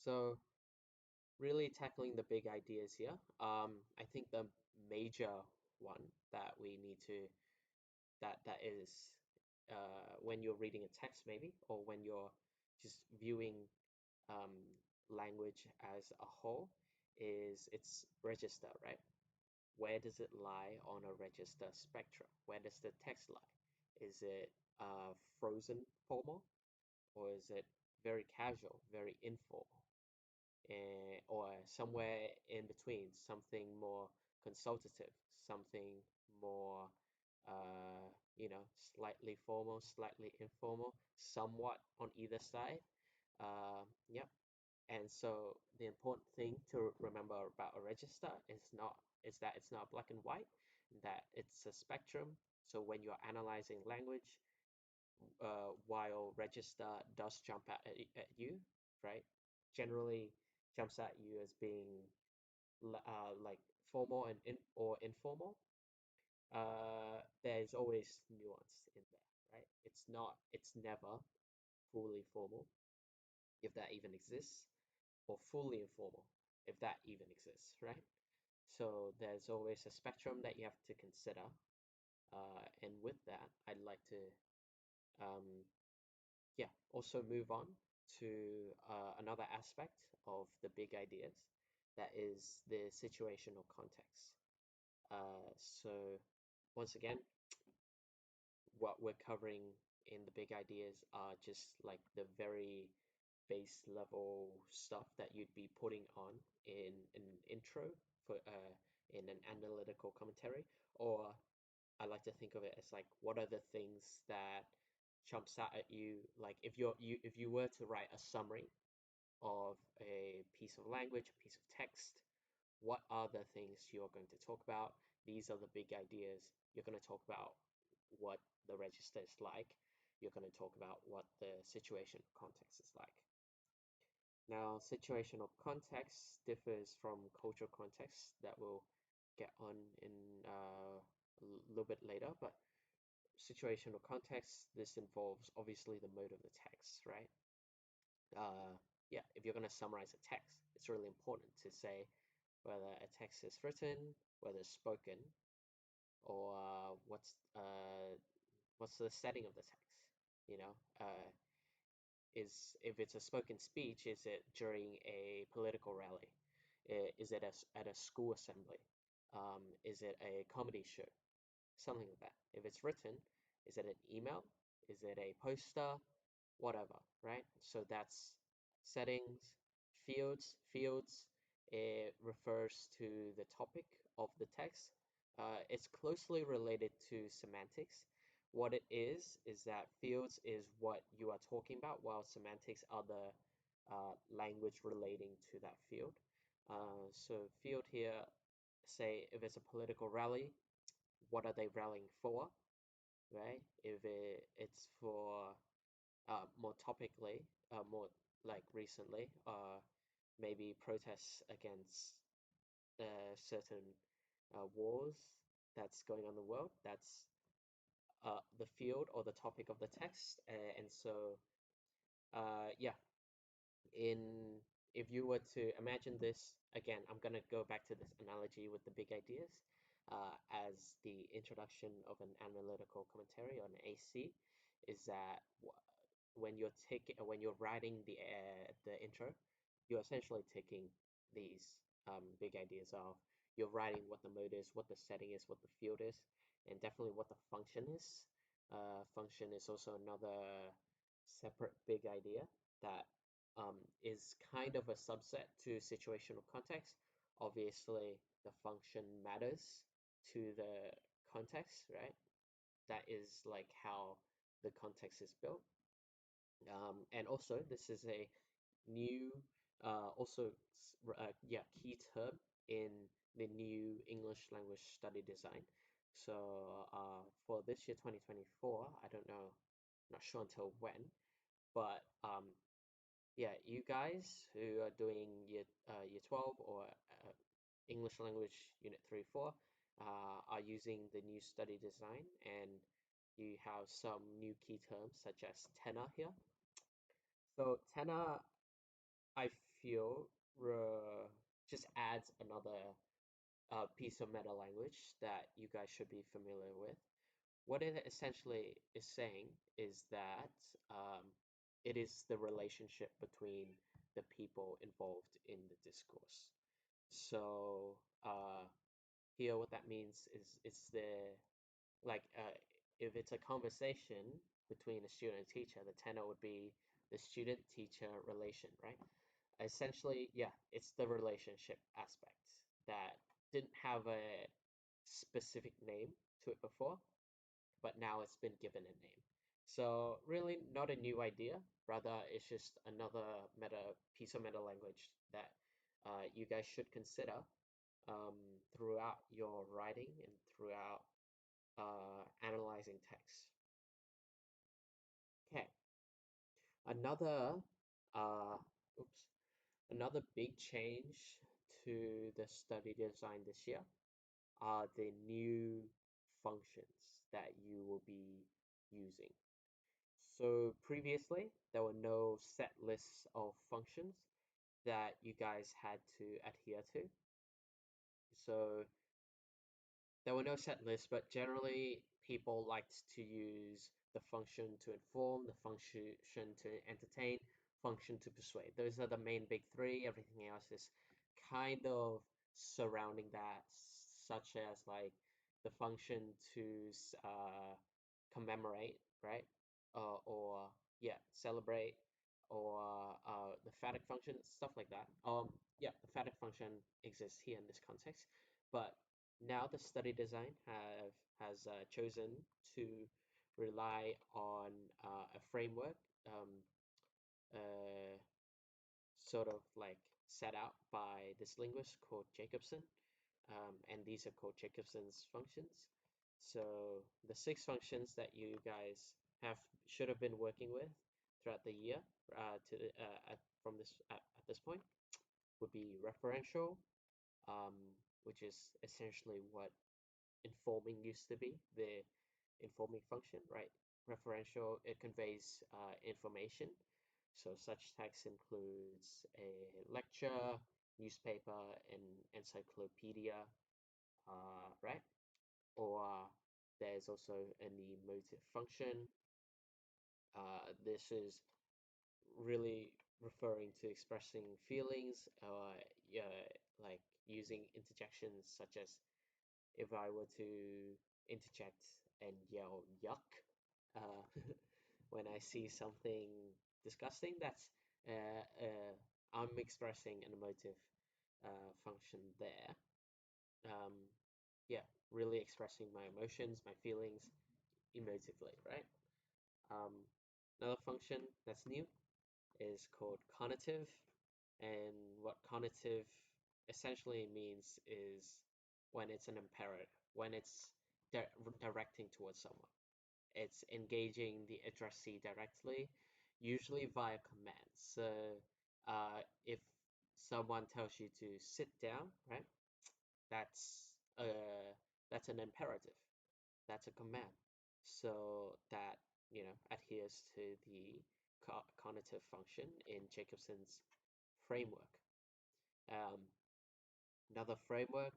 So really tackling the big ideas here. I think the major one that we need to that is when you're reading a text maybe, or when you're just viewing um, language as a whole, is its register, right? Where does it lie on a register spectrum? Where does the text lie? Is it frozen formal, or is it very casual, very informal? Or somewhere in between, something more consultative, something more, uh, slightly formal, slightly informal, somewhat on either side. Yep. And so the important thing to remember about a register is that it's not black and white, that it's a spectrum. So when you're analyzing language, while register does jump at you, right? Generally jumps at you as being like formal and or informal. There's always nuance in there, right? It's never fully formal, if that even exists, or fully informal, if that even exists, right? So there's always a spectrum that you have to consider. And with that, I'd like to um, also move on to another aspect of the big ideas, that is the situational context. So once again, what we're covering in the big ideas are just like the very base level stuff that you'd be putting on in an intro for in an analytical commentary, or I like to think of it as like, what are the things that jumps out at you? Like if you were to write a summary of a piece of language, a piece of text, what are the things you're going to talk about? These are the big ideas. You're going to talk about what the register is like. You're going to talk about what the situation context is like. Now, situational context differs from cultural context that we'll get on in a little bit later, but situational context, this involves obviously the mode of the text, right? Uh, yeah, if you're going to summarize a text, it's really important to say whether a text is written, whether it's spoken, or what's the setting of the text. You know, is if it's a spoken speech, is it during a political rally? Is it at a school assembly? Is it a comedy show? Something like that. If it's written, is it an email? Is it a poster? Whatever, right? So that's settings, fields. Fields, it refers to the topic of the text. It's closely related to semantics. What it is that fields is what you are talking about, while semantics are the language relating to that field. So field here, say if it's a political rally, what are they rallying for, right? If it's for more topically, more like recently, maybe protests against certain wars that's going on in the world. That's the field or the topic of the text. And so, yeah, in if you were to imagine this again, I'm gonna go back to this analogy with the big ideas as the introduction of an analytical commentary or an AC, is that when you're writing the intro, you're essentially taking these big ideas of you're writing what the mode is, what the setting is, what the field is, and definitely what the function is. Function is also another separate big idea that is kind of a subset to situational context. Obviously, the function matters to the context, right? That is like how the context is built. And also, this is a new, key term in the new English language study design. So for this year, 2024, I don't know, not sure until when, but yeah, you guys who are doing year 12 or English language unit 3 4 are using the new study design, and you have some new key terms such as tenor here. So tenor, I feel just adds another piece of meta language that you guys should be familiar with. What it essentially is saying is that it is the relationship between the people involved in the discourse. So here, what that means is it's the like if it's a conversation between a student and teacher, the tenor would be the student-teacher relation, right? Essentially, yeah, it's the relationship aspect that didn't have a specific name to it before, but now it's been given a name. So really not a new idea, rather it's just another meta piece of meta language that you guys should consider um, throughout your writing and throughout analyzing text. Okay, another uh, oops, another big change to the study design this year are the new functions that you will be using. So previously, there were no set lists of functions that you guys had to adhere to. So there were no set lists, but generally people liked to use the function to inform, the function to entertain, function to persuade. Those are the main big three. Everything else is kind of surrounding that, such as like the function to commemorate, right? Or yeah, celebrate, or the phatic function, stuff like that. Yeah, the phatic function exists here in this context, but now the study design has chosen to rely on a framework uh, sort of like set out by this linguist called Jacobson, and these are called Jacobson's functions. So the six functions that you guys have should have been working with throughout the year from at this point would be referential, um, which is essentially what informing used to be, the informing function, right? Referential, it conveys information. So such text includes a lecture, newspaper, and encyclopedia, right? Or there's also an emotive function. This is really referring to expressing feelings, yeah, like using interjections such as if I were to interject and yell yuck uh, when I see something disgusting, that's I'm expressing an emotive function there. Um, yeah, really expressing my emotions, my feelings emotively, right? Um, Another function that's new is called conative, and what conative essentially means is when it's an imperative, when it's directing towards someone. It's engaging the addressee directly, usually via command. So if someone tells you to sit down, right? That's that's an imperative. That's a command. So that adheres to the conative function in Jacobson's framework. Um, Another framework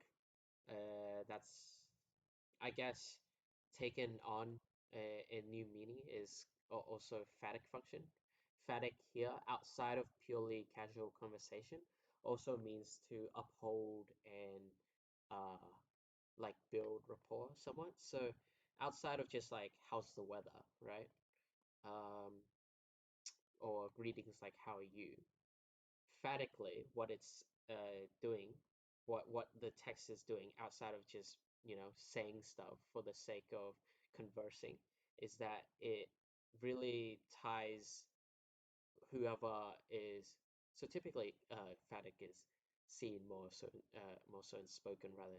that's, I guess, taken on a new meaning is also phatic function. Phatic here, outside of purely casual conversation, also means to uphold and uh, like build rapport somewhat. So outside of just like how's the weather, right? Um, or greetings like how are you? Phatically, what it's doing, what the text is doing outside of just saying stuff for the sake of conversing, is that it really ties whoever is. So typically, phatic is seen more so in spoken rather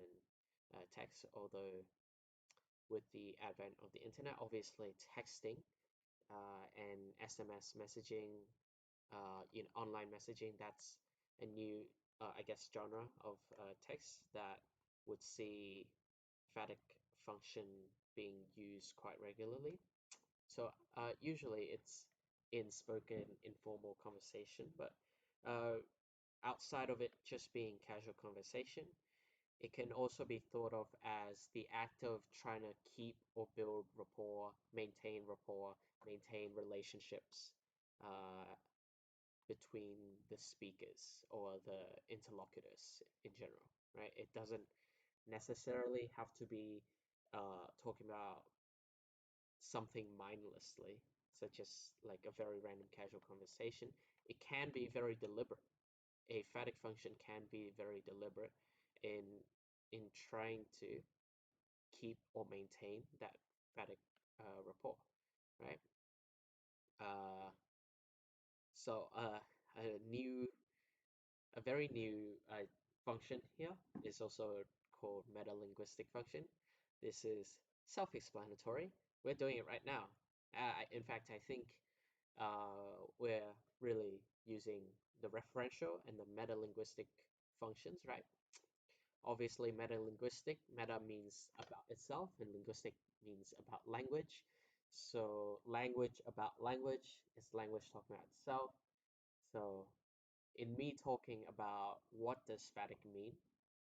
than text. Although with the advent of the internet, obviously texting and SMS messaging, online messaging, that's a new, I guess, genre of text that would see phatic function being used quite regularly. So usually it's in spoken informal conversation, but outside of it just being casual conversation, it can also be thought of as the act of trying to keep or build rapport, maintain relationships uh, between the speakers or the interlocutors in general, right? It doesn't necessarily have to be talking about something mindlessly, such as like a very random casual conversation. It can be very deliberate. A phatic function can be very deliberate in trying to keep or maintain that phatic rapport, right? Uh, so a new a very new function here is also called metalinguistic function. This is self-explanatory. We're doing it right now. In fact, I think we're really using the referential and the metalinguistic functions, right? Obviously, metalinguistic, meta means about itself, and linguistic means about language. So language about language is language talking about itself. So in me talking about what does static mean,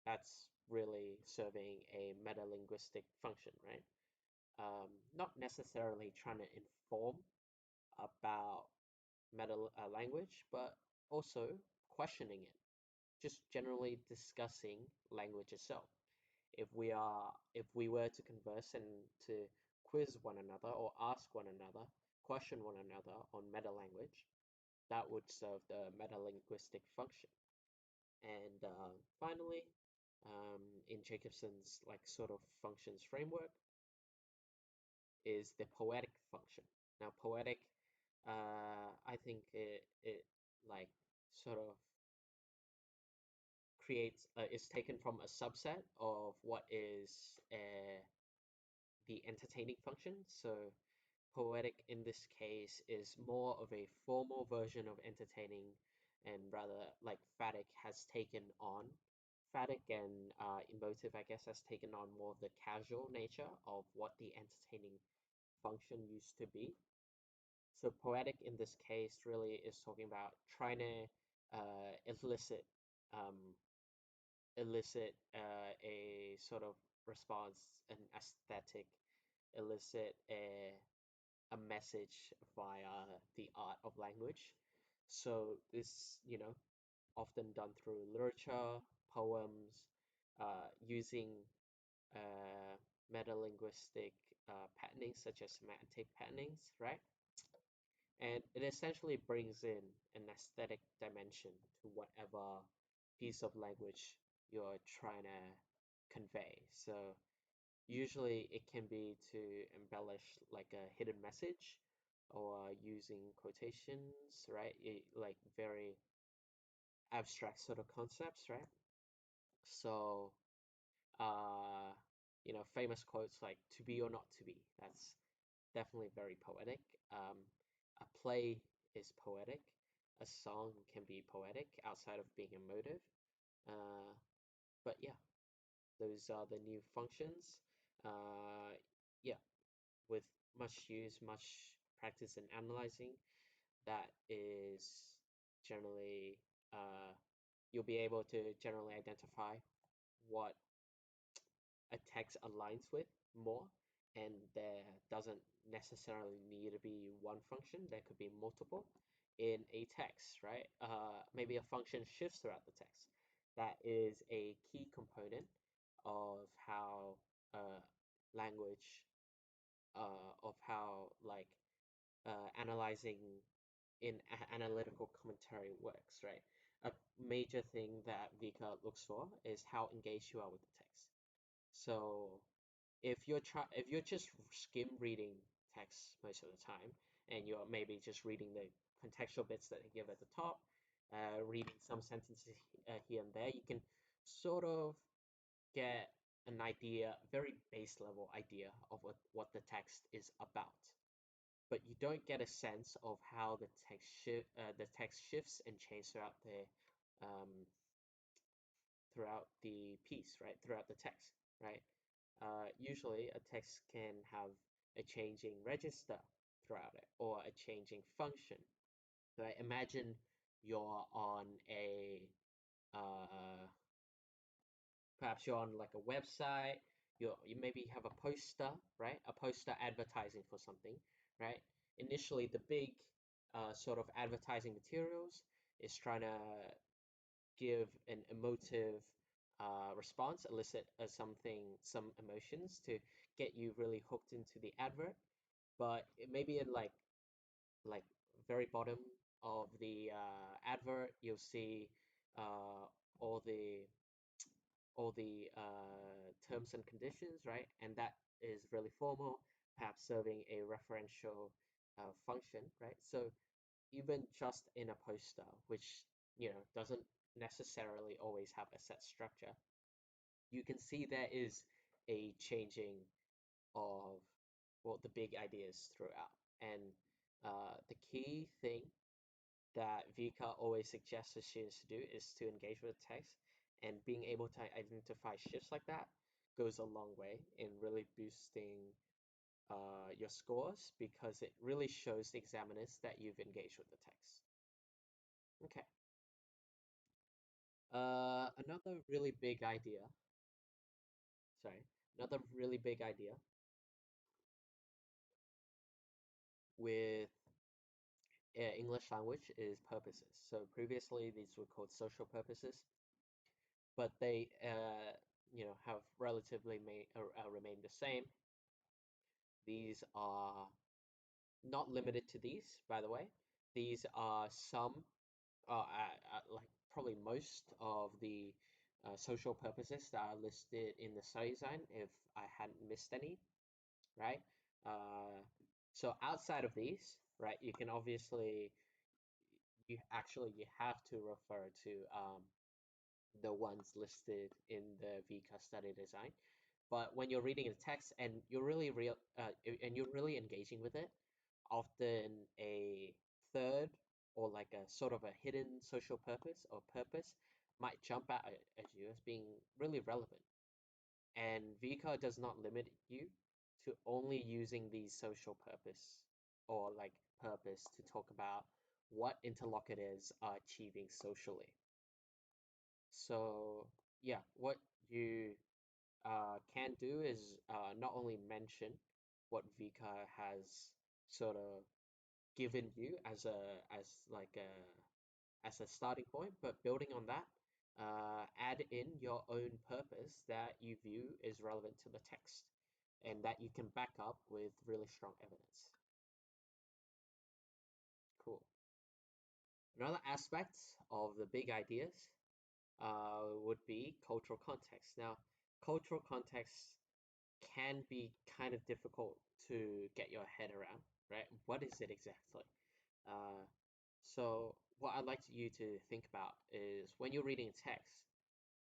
that's really serving a metalinguistic function, right? Not necessarily trying to inform about meta language, but also questioning it, just generally discussing language itself. If we were to converse and to quiz one another or ask one another, question one another on meta language, that would serve the metalinguistic function. And finally, in Jacobson's like sort of functions framework is the poetic function. Now, poetic, I think it like sort of creates is taken from a subset of what is the entertaining function. So poetic in this case is more of a formal version of entertaining, and rather like phatic has taken on phatic and emotive, I guess, has taken on more of the casual nature of what the entertaining function used to be. So poetic in this case really is talking about trying to elicit um, a sort of response, an aesthetic, elicit a message via the art of language. So this, often done through literature, poems, using uh, metalinguistic patterning such as semantic patternings, right? And it essentially brings in an aesthetic dimension to whatever piece of language you're trying to convey. So usually it can be to embellish like a hidden message or using quotations, right? Like very abstract sort of concepts, right? So, uh, famous quotes like "to be or not to be." That's definitely very poetic. A play is poetic. A song can be poetic outside of being emotive. Uh, but yeah, those are the new functions. Uh, yeah, with much use, much practice in analyzing, that is generally you'll be able to generally identify what a text aligns with more, and there doesn't necessarily need to be one function. There could be multiple in a text, right? Maybe a function shifts throughout the text. That is a key component of how language, of how like analyzing in analytical commentary works, right? A major thing that Vika looks for is how engaged you are with the text. So if you're just skim reading text most of the time, and you're maybe just reading the contextual bits that they give at the top, reading some sentences here and there, you can sort of get an idea, very base level idea of what the text is about. But you don't get a sense of how the text shifts and changes um, throughout the piece, right? Throughout the text, right? Usually a text can have a changing register throughout it or a changing function. Right? Imagine you're on uh, perhaps you're on like a website, you maybe have a poster, right? A poster advertising for something, right? Initially, the big sort of advertising materials is trying to give an emotive response, elicit some emotions to get you really hooked into the advert. But it may be in like very bottom of the advert, you'll see uh, all the terms and conditions, right? And that is really formal, perhaps serving a referential function, right? So even just in a poster, which doesn't necessarily always have a set structure, you can see there is a changing of the big ideas throughout. And the key thing that Vika always suggests the students to do is to engage with the text, and being able to identify shifts like that goes a long way in really boosting your scores, because it really shows the examiners that you've engaged with the text. Okay. Another really big idea, sorry, another really big idea with English language is purposes. So previously these were called social purposes, but they have relatively remained the same. These are not limited to these, by the way. These are some, like probably most of the social purposes that are listed in the study design, if I hadn't missed any, right? Uh, so outside of these, right, you can obviously, you have to refer to the ones listed in the VCA study design. But when you're reading the text and you're really engaging with it, often a third or like a sort of a hidden social purpose or purpose might jump out at you as being really relevant. And VCA does not limit you to only using these social purpose or like purpose to talk about what interlocutors are achieving socially. So yeah, what you can do is not only mention what Vika has sort of given you as a starting point, but building on that, add in your own purpose that you view is relevant to the text and that you can back up with really strong evidence. Cool. Another aspect of the big ideas would be cultural context. Now, cultural context can be kind of difficult to get your head around, right? What is it exactly? Uh, so what I'd like you to think about is when you're reading a text,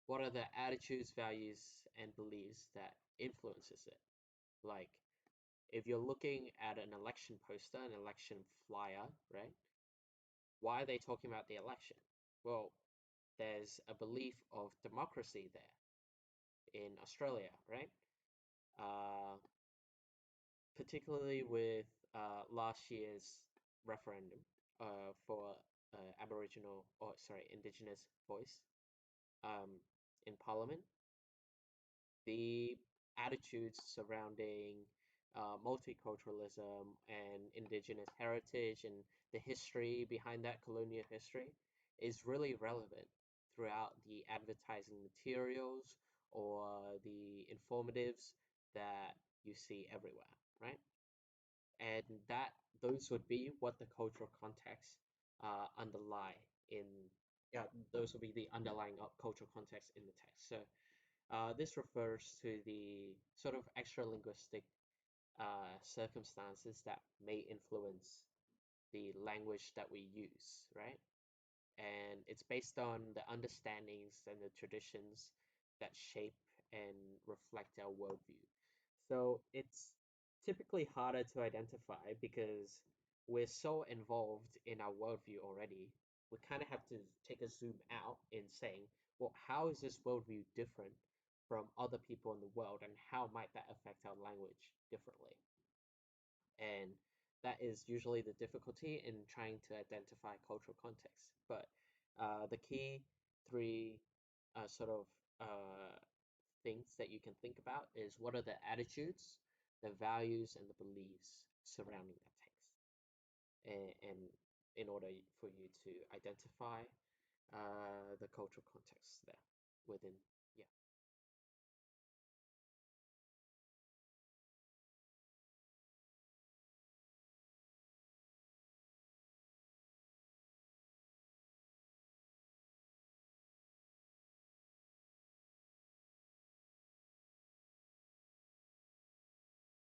what are the attitudes, values, and beliefs that influences it? Like if you're looking at an election poster, an election flyer, right? Why are they talking about the election? Well, there's a belief of democracy there in Australia, right? Uh, Particularly with last year's referendum for Aboriginal, or sorry, Indigenous voice um, in Parliament, the attitudes surrounding multiculturalism and Indigenous heritage and the history behind that colonial history is really relevant throughout the advertising materials or the informatives that you see everywhere, right? And that those would be what the cultural context underlie in yeah, those would be the underlying cultural context in the text. So this refers to the sort of extra linguistic circumstances that may influence the language that we use, right? And it's based on the understandings and the traditions that shape and reflect our worldview. So it's typically harder to identify because we're so involved in our worldview already. We kind of have to take a zoom out in saying, well, how is this worldview different from other people in the world, and how might that affect our language differently? And that is usually the difficulty in trying to identify cultural context. But the key three sort of things that you can think about is what are the attitudes, the values, and the beliefs surrounding that text, and in order for you to identify the cultural context there within. Yeah.